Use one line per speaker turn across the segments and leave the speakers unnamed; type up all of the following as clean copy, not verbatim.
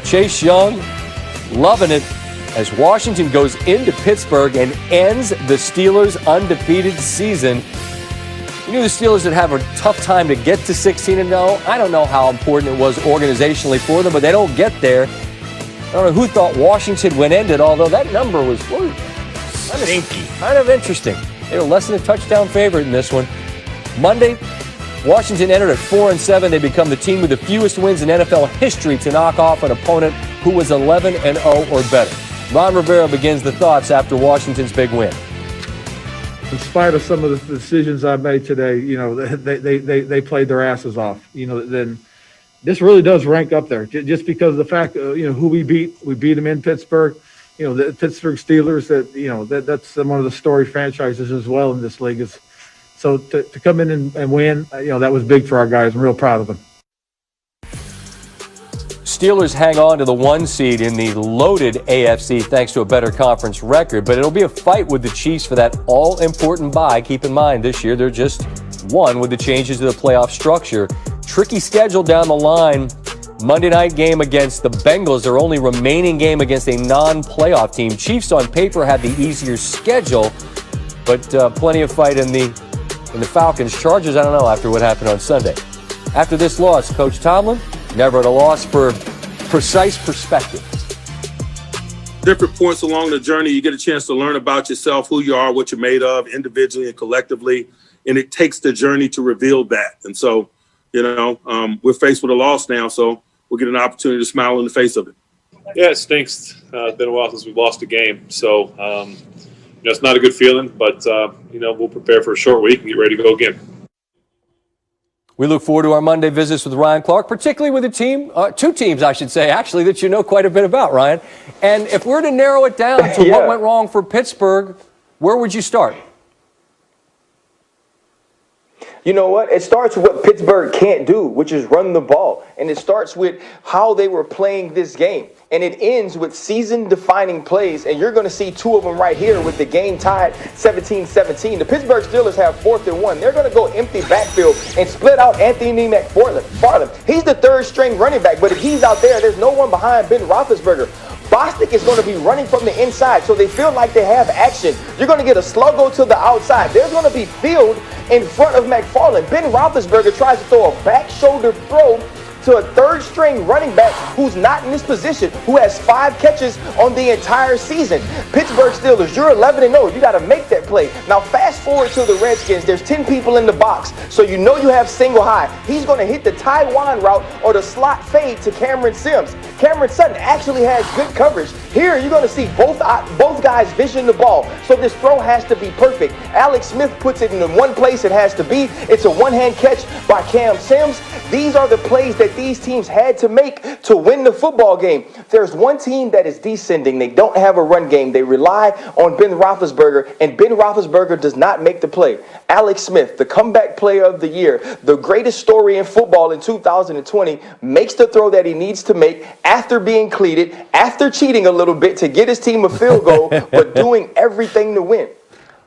Chase Young loving it as Washington goes into Pittsburgh and ends the Steelers' undefeated season. You knew the Steelers would have a tough time to get to 16-0. I don't know how important it was organizationally for them, but they don't get there. I don't know who thought Washington would end it, although that number was kind of interesting. They were less than a touchdown favorite in this one. Monday, Washington entered at 4-7. They become the team with the fewest wins in NFL history to knock off an opponent who was 11-0 or better. Ron Rivera begins the thoughts after Washington's big win.
In spite of some of the decisions I made today, they played their asses off. Then this really does rank up there just because of the fact, who we beat. We beat them in Pittsburgh. The Pittsburgh Steelers. That's one of the storied franchises as well in this league. So to come in and win, that was big for our guys. I'm real proud of them.
Steelers hang on to the 1 seed in the loaded AFC thanks to a better conference record, but it'll be a fight with the Chiefs for that all-important bye. Keep in mind, this year they're just one with the changes to the playoff structure. Tricky schedule down the line. Monday night game against the Bengals, their only remaining game against a non-playoff team. Chiefs on paper had the easier schedule, but plenty of fight in the Falcons. Chargers, I don't know after what happened on Sunday. After this loss, Coach Tomlin, never at a loss for precise perspective.
Different points along the journey, you get a chance to learn about yourself, who you are, what you're made of, individually and collectively, and it takes the journey to reveal that. And so, we're faced with a loss now, so we'll get an opportunity to smile in the face of it.
Yeah, it stinks. It's been a while since we've lost a game, so it's not a good feeling, but we'll prepare for a short week and get ready to go again.
We look forward to our Monday visits with Ryan Clark, particularly with a team, two teams, I should say, actually, that you know quite a bit about, Ryan. And if we're to narrow it down to what went wrong for Pittsburgh, where would you start?
You know what? It starts with what Pittsburgh can't do, which is run the ball. And it starts with how they were playing this game. And it ends with season-defining plays. And you're going to see two of them right here with the game tied 17-17. The Pittsburgh Steelers have 4th and 1. They're going to go empty backfield and split out Anthony McFarland. He's the third-string running back. But if he's out there, there's no one behind Ben Roethlisberger. Bostic is going to be running from the inside, so they feel like they have action. You're going to get a sluggo to the outside. There's going to be field in front of McFarland. Ben Roethlisberger tries to throw a back shoulder throw to a third-string running back who's not in this position, who has 5 catches on the entire season. Pittsburgh Steelers, you're 11-0. You got to make that play. Now, fast forward to the Redskins. There's 10 people in the box, so you know you have single high. He's going to hit the Taiwan route or the slot fade to Cameron Sims. Cameron Sutton actually has good coverage. Here, you're going to see both guys vision the ball, so this throw has to be perfect. Alex Smith puts it in the one place it has to be. It's a one-hand catch by Cam Sims. These are the plays that these teams had to make to win the football game. There's one team that is descending. They don't have a run game. They rely on Ben Roethlisberger, and Ben Roethlisberger does not make the play. Alex Smith, the comeback player of the year, the greatest story in football in 2020, makes the throw that he needs to make after being cleated, after cheating a little bit to get his team a field goal, but doing everything to win.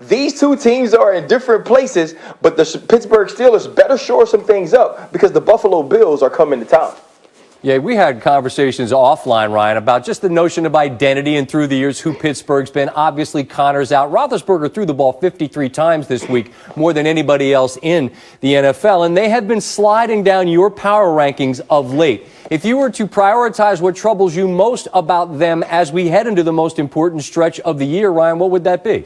These two teams are in different places, but the Pittsburgh Steelers better shore some things up because the Buffalo Bills are coming to town.
Yeah, we had conversations offline, Ryan, about just the notion of identity and through the years who Pittsburgh's been. Obviously, Connor's out. Roethlisberger threw the ball 53 times this week, more than anybody else in the NFL, and they have been sliding down your power rankings of late. If you were to prioritize what troubles you most about them as we head into the most important stretch of the year, Ryan, what would that be?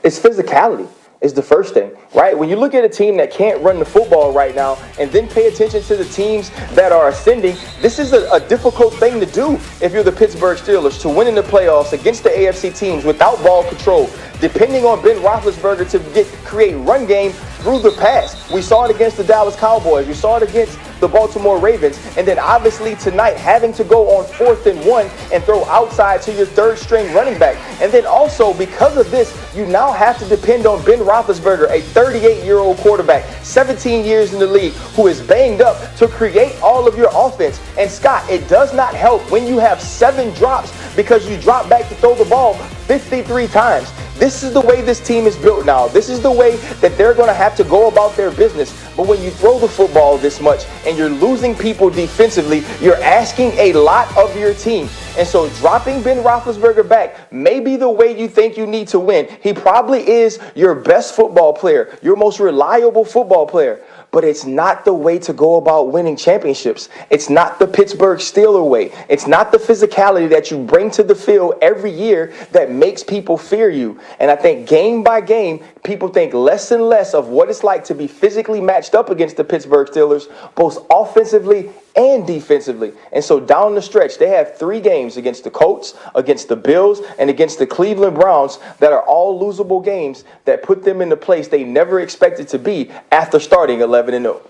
It's physicality is the first thing, right? When you look at a team that can't run the football right now and then pay attention to the teams that are ascending, this is a difficult thing to do if you're the Pittsburgh Steelers, to win in the playoffs against the AFC teams without ball control, depending on Ben Roethlisberger to create run game through the pass. We saw it against the Dallas Cowboys. We saw it against the Baltimore Ravens. And then obviously tonight having to go on 4th and 1 and throw outside to your third-string running back. And then also because of this, you now have to depend on Ben Roethlisberger, a 38-year-old quarterback, 17 years in the league, who is banged up to create all of your offense. And Scott, it does not help when you have 7 drops because you drop back to throw the ball 53 times. This is the way this team is built now. This is the way that they're going to have to go about their business. But when you throw the football this much and you're losing people defensively, you're asking a lot of your team. And so dropping Ben Roethlisberger back may be the way you think you need to win. He probably is your best football player, your most reliable football player. But it's not the way to go about winning championships. It's not the Pittsburgh Steelers way. It's not the physicality that you bring to the field every year that makes people fear you. And I think game by game, people think less and less of what it's like to be physically matched up against the Pittsburgh Steelers, both offensively and defensively. And so down the stretch, they have 3 games against the Colts, against the Bills, and against the Cleveland Browns that are all losable games that put them in the place they never expected to be after starting 11-0.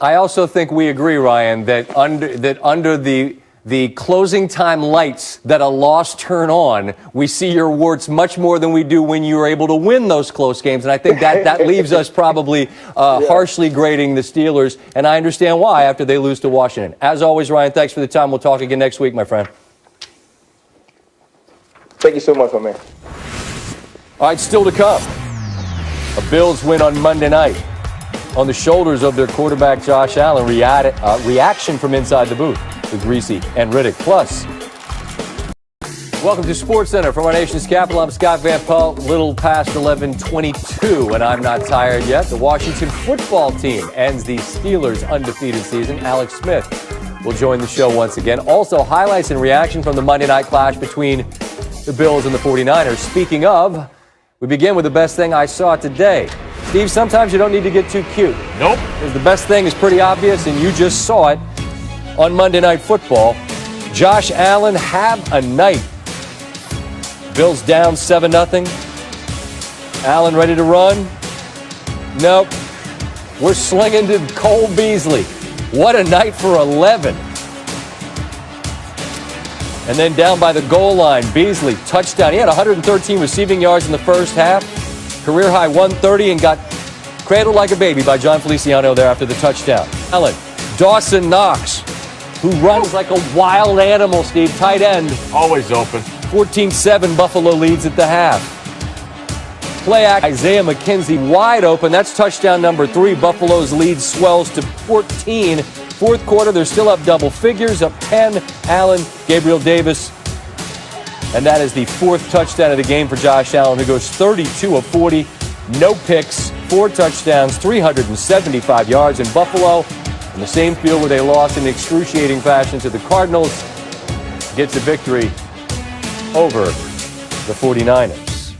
I also think we agree, Ryan, that under the closing time lights that a loss turn on, we see your warts much more than we do when you are able to win those close games. And I think that leaves us probably harshly grading the Steelers. And I understand why after they lose to Washington. As always, Ryan, thanks for the time. We'll talk again next week, my friend.
Thank you so much, my man.
All right, still to come. A Bills win on Monday night. On the shoulders of their quarterback, Josh Allen, reaction from inside the booth with Reese and Riddick. Plus, welcome to SportsCenter from our nation's capital. I'm Scott Van Pelt, little past 11:22, and I'm not tired yet. The Washington football team ends the Steelers' undefeated season. Alex Smith will join the show once again. Also, highlights and reaction from the Monday night clash between the Bills and the 49ers. Speaking of, we begin with the best thing I saw today. Steve, sometimes you don't need to get too cute.
Nope.
Because the best thing is pretty obvious, and you just saw it on Monday Night Football. Josh Allen, have a night. Bills down 7-0. Allen ready to run? Nope. We're slinging to Cole Beasley. What a night for 11. And then down by the goal line, Beasley, touchdown. He had 113 receiving yards in the first half. Career high 130 and got cradled like a baby by John Feliciano there after the touchdown. Allen, Dawson Knox, who runs like a wild animal, Steve, tight end.
Always open.
14-7 Buffalo leads at the half. Play act, Isaiah McKenzie wide open. That's touchdown number 3. Buffalo's lead swells to 14. Fourth quarter, they're still up double figures, up 10. Allen, Gabriel Davis. And that is the 4th touchdown of the game for Josh Allen, who goes 32 of 40. No picks, 4 touchdowns, 375 yards in Buffalo. In the same field where they lost in excruciating fashion to the Cardinals, gets a victory over the 49ers.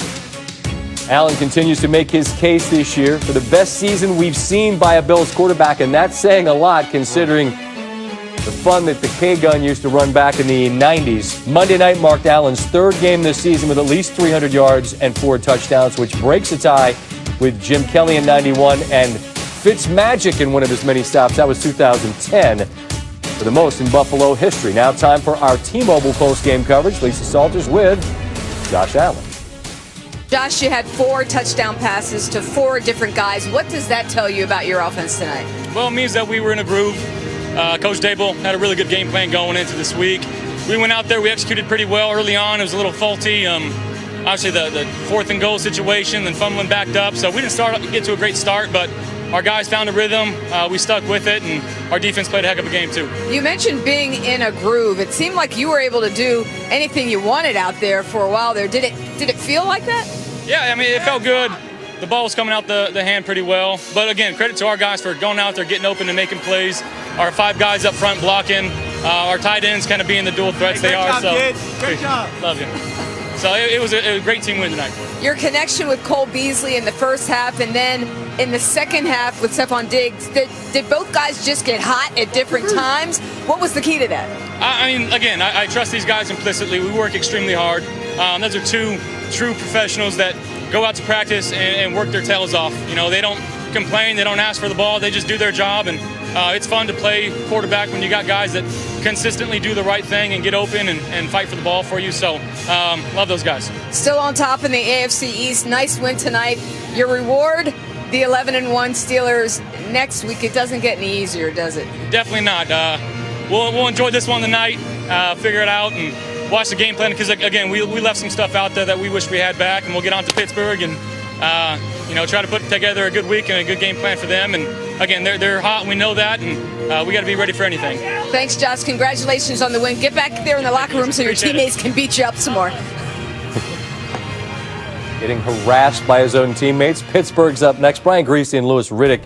Allen continues to make his case this year for the best season we've seen by a Bills quarterback, and that's saying a lot considering the fun that the K-Gun used to run back in the 90s. Monday night marked Allen's 3rd game this season with at least 300 yards and 4 touchdowns, which breaks a tie with Jim Kelly in 91 and Fitzmagic in one of his many stops. That was 2010 for the most in Buffalo history. Now time for our T-Mobile post-game coverage. Lisa Salters with Josh Allen.
Josh, you had 4 touchdown passes to 4 different guys. What does that tell you about your offense tonight?
Well, it means that we were in a groove. Coach Dable had a really good game plan going into this week. We went out there, we executed pretty well early on. It was a little faulty. Obviously, the 4th and goal situation, then fumbling backed up. So we didn't get to a great start, but our guys found a rhythm. We stuck with it, and our defense played a heck of a game, too.
You mentioned being in a groove. It seemed like you were able to do anything you wanted out there for a while there. Did it feel like that?
Yeah, I mean, it felt good. The ball was coming out the hand pretty well. But, again, credit to our guys for going out there, getting open and making plays. Our 5 guys up front blocking. Our tight ends kind of being the dual threats they are.
Great job.
Love you. So it was a great team win tonight.
Your connection with Cole Beasley in the first half and then in the second half with Stephon Diggs, did both guys just get hot at different times? What was the key to that?
I mean, again, I trust these guys implicitly. We work extremely hard. Those are 2 true professionals that go out to practice and work their tails off. You know, they don't complain, they don't ask for the ball, they just do their job, and it's fun to play quarterback when you got guys that consistently do the right thing and get open and fight for the ball for you. So, love those guys. Still
on top in the AFC East. Nice win tonight. Your reward, the 11-1 Steelers. Next week, it doesn't get any easier, does it?
Definitely not. We'll enjoy this one tonight, figure it out, and watch the game plan because, again, we left some stuff out there that we wish we had back, and we'll get on to Pittsburgh and, try to put together a good week and a good game plan for them. And, again, they're hot, and we know that, and we got to be ready for anything.
Thanks, Josh. Congratulations on the win. Get back there in the locker room so your teammates can beat you up some more.
Getting harassed by his own teammates. Pittsburgh's up next. Brian Greasy and Louis Riddick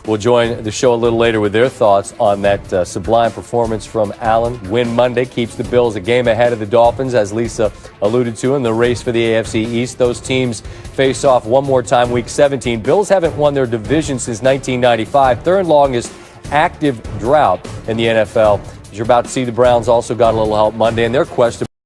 will join the show a little later with their thoughts on that sublime performance from Allen. Win Monday keeps the Bills a game ahead of the Dolphins, as Lisa alluded to, in the race for the AFC East. Those teams face off one more time Week 17. Bills haven't won their division since 1995, third longest active drought in the NFL. As you're about to see, the Browns also got a little help Monday in their quest to